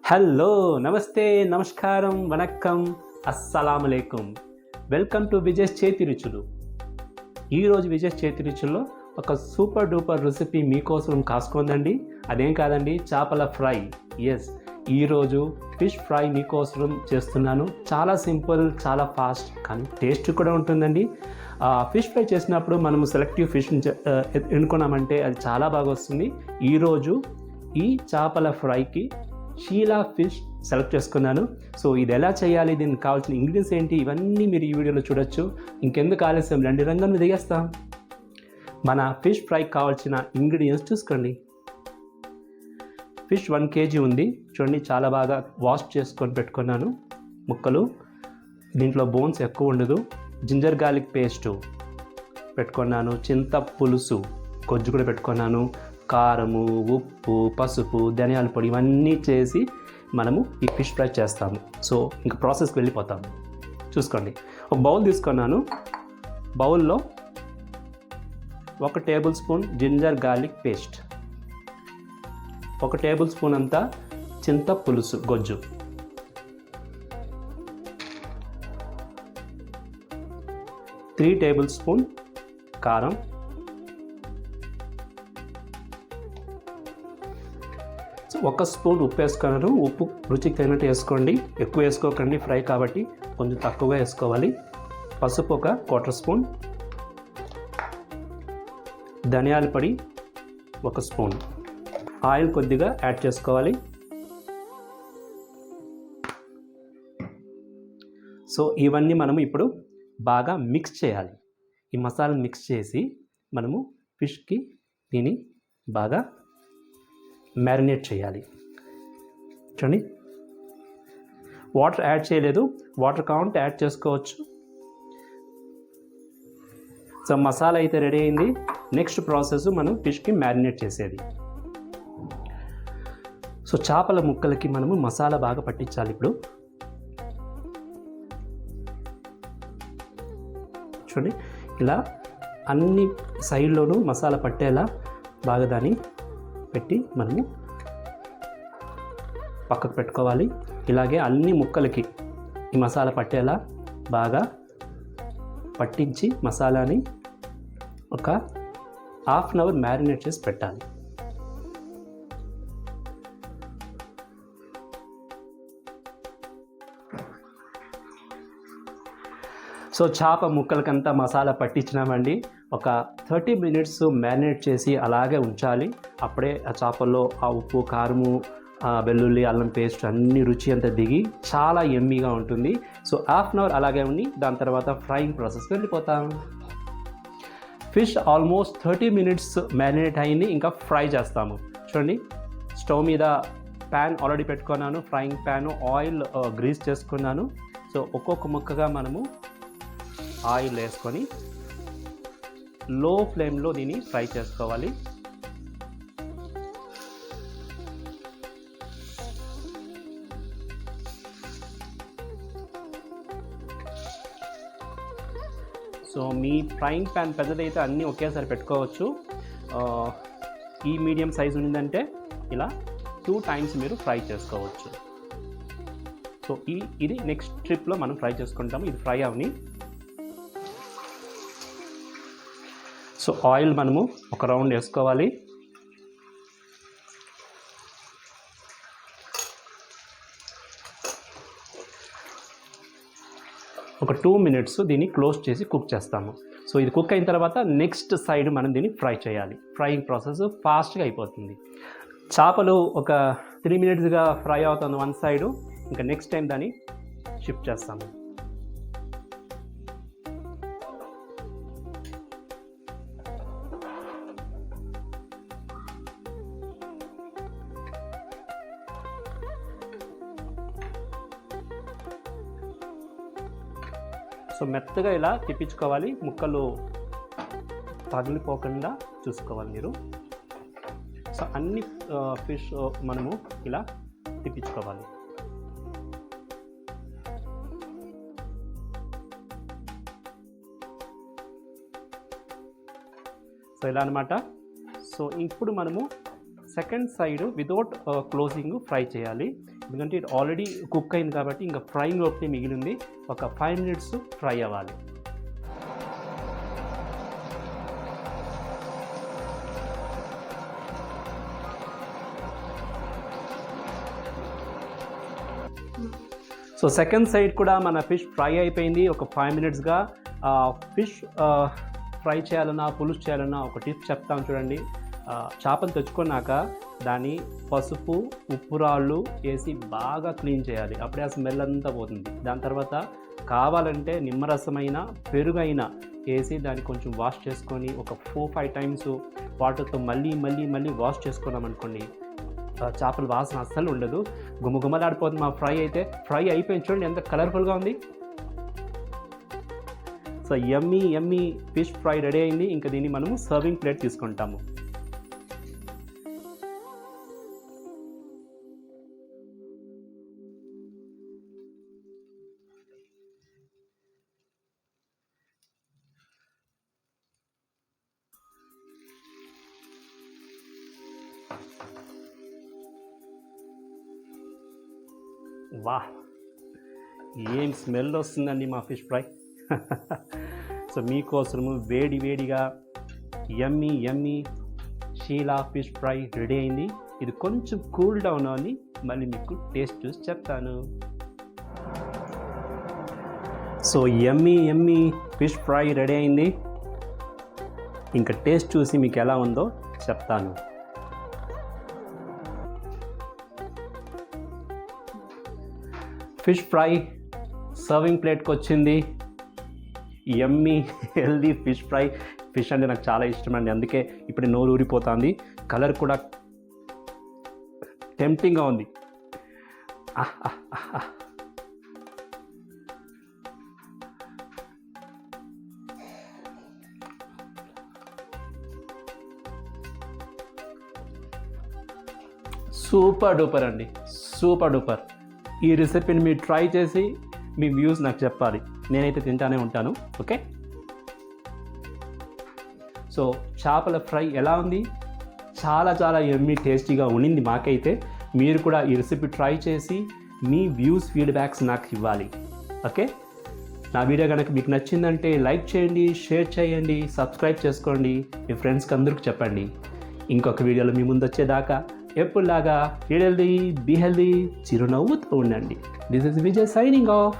Hello, నమస్తే, నమస్కారం, vanakkam, అస్సలాములైకుం. Welcome to Vijay చేతి రుచులు. ఈరోజు విజయ్ చేతి రుచుల్లో ఒక సూపర్ డూపర్ రెసిపీ మీకోసం కాసుకుందండి. అదేం కాదండి, చేపల ఫ్రై. ఎస్, ఈరోజు ఫిష్ ఫ్రై మీకోసం చేస్తున్నాను. చాలా సింపుల్, చాలా ఫాస్ట్, కానీ టేస్ట్ కూడా ఉంటుందండి. ఫిష్ ఫ్రై చేసినప్పుడు మనము సెలెక్టివ్ ఫిష్ ఎన్నుకున్నామంటే అది చాలా బాగా వస్తుంది. ఈరోజు ఈ చేపల ఫ్రైకి షీలా ఫిష్ సెలెక్ట్ చేసుకున్నాను. సో ఇది ఎలా చేయాలి, దీనికి కావాల్సిన ఇంగ్రీడియంట్స్ ఏంటి, ఇవన్నీ మీరు ఈ వీడియోలో చూడొచ్చు. ఇంకెందుకు ఆలస్యం, రండి రంగంలో దిగేస్తాం. మన ఫిష్ ఫ్రై కావాల్సిన ఇంగ్రీడియంట్స్ చూసుకోండి. ఫిష్ 1 kg ఉంది. చూడండి, చాలా బాగా వాష్ చేసుకొని పెట్టుకున్నాను ముక్కలు. దీంట్లో బోన్స్ ఎక్కువ ఉండదు. జింజర్ గార్లిక్ పేస్టు పెట్టుకున్నాను. చింత పులుసు కొజ్జు కూడా పెట్టుకున్నాను. కారము, ఉప్పు, పసుపు, ధనియాల పొడి ఇవన్నీ చేసి మనము ఈ ఫిష్ ఫ్రై చేస్తాము. సో ఇంకా ప్రాసెస్కి వెళ్ళిపోతాము. చూసుకోండి, ఒక బౌల్ తీసుకున్నాను. బౌల్లో 1 tablespoon ginger garlic paste, 1 tablespoon అంతా చింత పులుసు గొజ్జు, 3 టేబుల్ స్పూన్ కారం, 1 స్పూన్ ఉప్పు వేసుకున్నాను. ఉప్పు రుచికి తగినట్టు వేసుకోండి, ఎక్కువ వేసుకోకండి, ఫ్రై కాబట్టి కొంచెం తక్కువగా వేసుకోవాలి. పసుపు 1/4 స్పూన్, ధనియాల పొడి 1 స్పూన్, ఆయిల్ కొద్దిగా యాడ్ చేసుకోవాలి. సో ఇవన్నీ మనము ఇప్పుడు బాగా మిక్స్ చేయాలి. ఈ మసాలా మిక్స్ చేసి మనము ఫిష్కి దీన్ని బాగా మ్యారినేట్ చేయాలి. చూడండి, వాటర్ యాడ్ చేయలేదు, వాటర్ కౌంట్ యాడ్ చేసుకోవచ్చు. సో మసాలా అయితే రెడీ అయింది. నెక్స్ట్ ప్రాసెస్ మనం ఫిష్కి మ్యారినేట్ చేసేది. సో చేపల ముక్కలకి మనము మసాలా బాగా పట్టించాలి. ఇప్పుడు చూడండి, ఇలా అన్ని సైడ్లోనూ మసాలా పట్టేలా బాగా దాన్ని పెట్టి మనము పక్కకు పెట్టుకోవాలి. ఇలాగే అన్ని ముక్కలకి ఈ మసాలా పట్టేలా బాగా పట్టించి మసాలాని ఒక 1/2 అవర్ మ్యారినేట్ చేసి పెట్టాలి. సో చేప ముక్కలకంతా మసాలా పట్టించినామండి. ఒక 30 మినిట్స్ మ్యారినేట్ చేసి అలాగే ఉంచాలి. అప్పుడే ఆ చేపల్లో ఆ ఉప్పు, కారము, వెల్లుల్లి, అల్లం పేస్ట్ అన్ని రుచి అంతా దిగి చాలా యమ్మీగా ఉంటుంది. సో 1/2 అవర్ అలాగే ఉండి దాని తర్వాత ఫ్రైయింగ్ ప్రాసెస్కి వెళ్ళిపోతాం. ఫిష్ ఆల్మోస్ట్ 30 మినిట్స్ మ్యారినేట్ అయింది. ఇంకా ఫ్రై చేస్తాము. చూడండి, స్టవ్ మీద ప్యాన్ ఆల్రెడీ పెట్టుకున్నాను, ఫ్రైయింగ్ ప్యాన్, ఆయిల్ గ్రీస్ చేసుకున్నాను. సో ఒక్కొక్క ముక్కగా మనము ఆయిల్ వేసుకొని లో ఫ్లేమ్లో దీన్ని ఫ్రై చేసుకోవాలి. సో మీ ఫ్రైయింగ్ ప్యాన్ పెద్దదైతే అన్నీ ఒకేసారి పెట్టుకోవచ్చు. ఈ మీడియం సైజ్ ఉందంటే ఇలా 2 times మీరు ఫ్రై చేసుకోవచ్చు. సో ఇది నెక్స్ట్ ట్రిప్లో మనం ఫ్రై చేసుకుంటాము. ఇది ఫ్రై అవని. సో ఆయిల్ మనము ఒక రౌండ్ వేసుకోవాలి. ఒక 2 minutes దీన్ని క్లోజ్ చేసి కుక్ చేస్తాము. సో ఇది కుక్ అయిన తర్వాత నెక్స్ట్ సైడ్ మనం దీన్ని ఫ్రై చేయాలి. ఫ్రైయింగ్ ప్రాసెస్ ఫాస్ట్గా అయిపోతుంది. చేపలు ఒక 3 minutesగా ఫ్రై అవుతుంది వన్ సైడు. ఇంకా నెక్స్ట్ టైం దాన్ని షిఫ్ట్ చేస్తాము. సో మెత్తగా ఇలా తిప్పించుకోవాలి, ముక్కలు పగిలిపోకుండా చూసుకోవాలి మీరు. సో అన్ని ఫిష్ మనము ఇలా తిప్పించుకోవాలి. సో ఇలా అనమాట. సో ఇప్పుడు మనము second side without closing fry చేయాలి. ఎందుకంటే ఇది ఆల్రెడీ కుక్ అయింది కాబట్టి ఇంకా ఫ్రైయింగ్ ఒకటి మిగిలింది. ఒక 5 minutes ఫ్రై అవ్వాలి. సో సెకండ్ సైడ్ కూడా మన ఫిష్ ఫ్రై అయిపోయింది. ఒక 5 minutesగా ఫిష్ ఫ్రై చేయాలన్నా పులుసు చేయాలన్నా ఒక టిప్ చెప్తాను చూడండి. చేపను తెచ్చుకున్నాక దాన్ని పసుపు ఉప్పు రాళ్ళు వేసి బాగా క్లీన్ చేయాలి. అప్పుడే ఆ స్మెల్ అంతా పోతుంది. దాని తర్వాత కావాలంటే నిమ్మరసమైన పెరుగైనా వేసి దాన్ని కొంచెం వాష్ చేసుకొని ఒక 4-5 times వాటర్తో మళ్ళీ వాష్ చేసుకున్నాం అనుకోండి, చేపల వాసన అస్సలు ఉండదు. గుమగుమలాడిపోతుంది. మా ఫ్రై అయితే ఫ్రై అయిపోయింది చూడండి ఎంత కలర్ఫుల్గా ఉంది. So yummy fish fry ready అయింది. ఇంకా దీన్ని మనము సర్వింగ్ ప్లేట్ తీసుకుంటాము. వా, ఏం స్మెల్ వస్తుందండి మా ఫిష్ ఫ్రై. సో మీకోసము వేడిగా యమ్మీ షీలా ఫిష్ ఫ్రై రెడీ అయింది. ఇది కొంచెం కూల్ డౌన్ అని మళ్ళీ మీకు టేస్ట్ చూసి చెప్తాను. So yummy fish fry ready అయింది. ఇంకా టేస్ట్ చూసి మీకు ఎలా ఉందో చెప్తాను. ఫిష్ ఫ్రై సర్వింగ్ ప్లేట్కి వచ్చింది. యమ్మీ హెల్దీ ఫిష్ ఫ్రై. ఫిష్ అంటే నాకు చాలా ఇష్టం అండి, అందుకే ఇప్పుడు నోరు ఊరిపోతుంది. కలర్ కూడా టెంప్టింగ్గా ఉంది. సూపర్ డూపర్ అండి, సూపర్ డూపర్. ఈ రెసిపీని మీరు ట్రై చేసి మీ వ్యూస్ నాకు చెప్పాలి. నేనైతే తింటానే ఉంటాను. ఓకే, సో చేపల ఫ్రై ఎలా ఉంది? చాలా యమ్మీ టేస్టీగా ఉండింది మాకైతే. మీరు కూడా ఈ రెసిపీ ట్రై చేసి మీ వ్యూస్ ఫీడ్బ్యాక్స్ నాకు ఇవ్వాలి. ఓకే, నా వీడియో కనుక మీకు నచ్చిందంటే లైక్ చేయండి, షేర్ చేయండి, సబ్స్క్రైబ్ చేసుకోండి, మీ ఫ్రెండ్స్కి అందరికీ చెప్పండి. ఇంకొక వీడియోలో మీ ముందు వచ్చేదాకా ఎప్పుడులాగా బీ హెల్దీ చిరునవ్వుతూ ఉండండి. This is Vijay signing off.